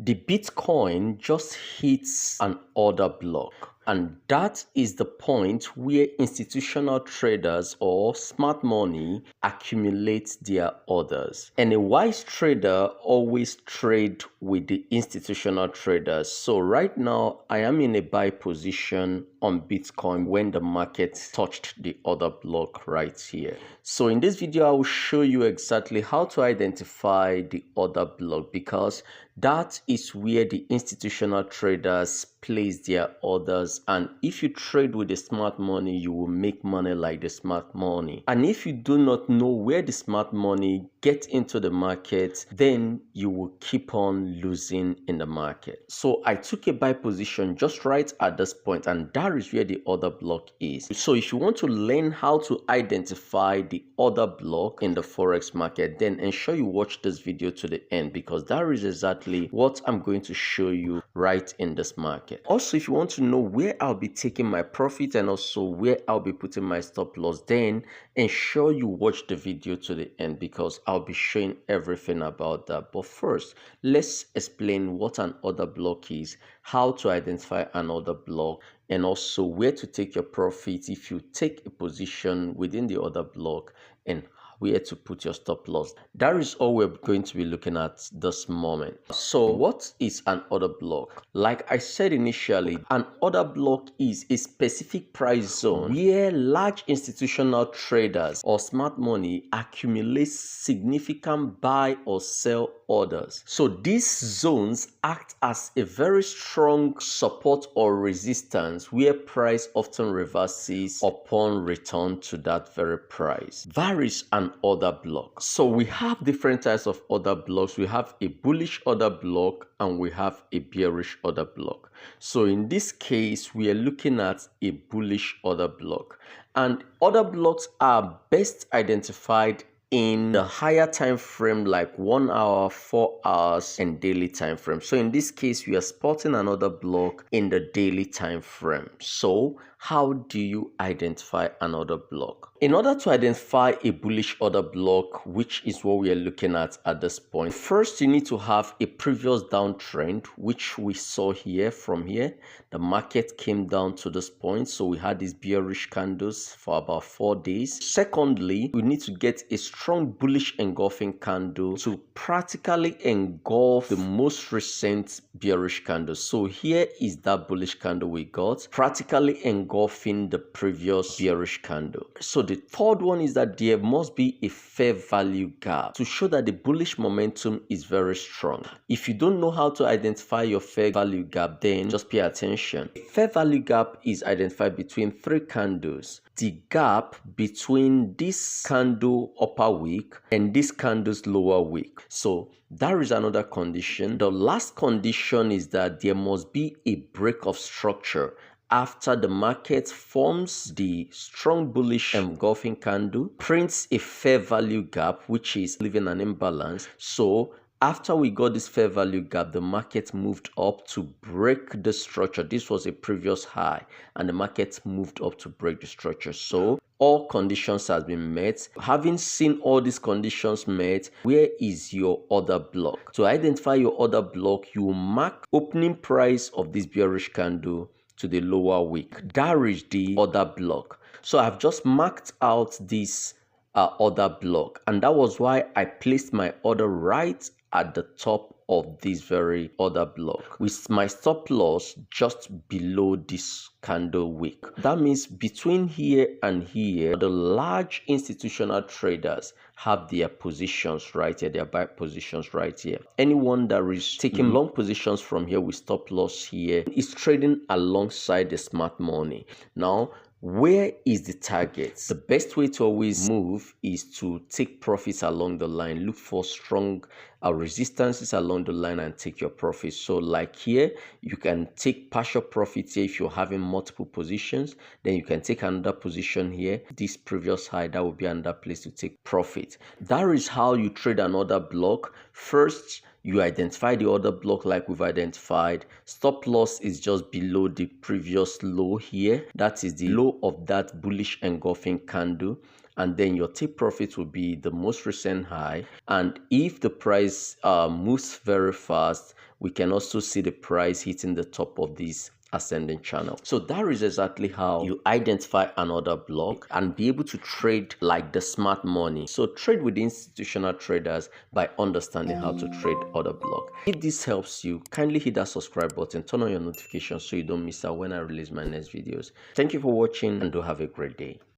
The Bitcoin just hits an order block. And that is the point where institutional traders or smart money accumulate their orders. And a wise trader always trade with the institutional traders. So right now, I am in a buy position on Bitcoin when the market touched the order block right here. So in this video, I will show you exactly how to identify the order block, because that is where the institutional traders place their orders. And if you trade with the smart money, you will make money like the smart money. And if you do not know where the smart money gets into the market, then you will keep on losing in the market. So I took a buy position just right at this point, and that is where the order block is. So if you want to learn how to identify the order block in the Forex market, then ensure you watch this video to the end, because that is exactly what I'm going to show you right in this market. Also, if you want to know where I'll be taking my profit and also where I'll be putting my stop loss, then ensure you watch the video to the end, because I'll be showing everything about that. But first, let's explain what an order block is, how to identify an order block, and also where to take your profit if you take a position within the order block, and where to put your stop loss. That is all we're going to be looking at this moment. So what is an order block? Like I said initially, an order block is a specific price zone where large institutional traders or smart money accumulate significant buy or sell orders. So these zones act as a very strong support or resistance where price often reverses upon return to that very price. That is an order block. So we have different types of order blocks. We have a bullish order block and we have a bearish order block. So in this case, we are looking at a bullish order block, and order blocks are best identified in the higher time frame, like 1 hour, 4 hours, and daily time frame. So in this case, we are spotting another block in the daily time frame. So how do you identify another block? In order to identify a bullish order block, which is what we are looking at this point, first you need to have a previous downtrend, which we saw here. From here, the market came down to this point, so we had these bearish candles for about 4 days. Secondly, we need to get a strong bullish engulfing candle to practically engulf the most recent bearish candle. So here is that bullish candle we got, practically engulfing the previous bearish candle. So the third one is that there must be a fair value gap to show that the bullish momentum is very strong. If you don't know how to identify your fair value gap, then just pay attention. A fair value gap is identified between 3 candles. The gap between this candle upper wick and this candle's lower wick. So that is another condition. The last condition is that there must be a break of structure after the market forms the strong bullish engulfing candle, prints a fair value gap, which is leaving an imbalance. So after we got this fair value gap, the market moved up to break the structure. This was a previous high, and the market moved up to break the structure. So all conditions have been met. Having seen all these conditions met, where is your order block? To identify your order block, you mark opening price of this bearish candle to the lower wick. That is the order block. So I've just marked out this order block, and that was why I placed my order right at the top of this very order block, with my stop loss just below this candle wick. That means between here and here, the large institutional traders have their positions right here, their buy positions right here. Anyone that is taking long positions from here with stop loss here is trading alongside the smart money. Now, where is the target? The best way to always move is to take profits along the line. Look for strong resistances along the line and take your profits. So like here, you can take partial profits here if you're having multiple positions. Then you can take another position here. This previous high, that would be another place to take profit. That is how you trade an order block. First, you identify the order block like we've identified. Stop loss is just below the previous low here. That is the low of that bullish engulfing candle. And then your take profit will be the most recent high. And if the price moves very fast, we can also see the price hitting the top of this ascending channel. So that is exactly how you identify another block and be able to trade like the smart money. So trade with institutional traders by understanding how to trade order block. If this helps you, kindly hit that subscribe button, turn on your notifications so you don't miss out when I release my next videos. Thank you for watching and do have a great day.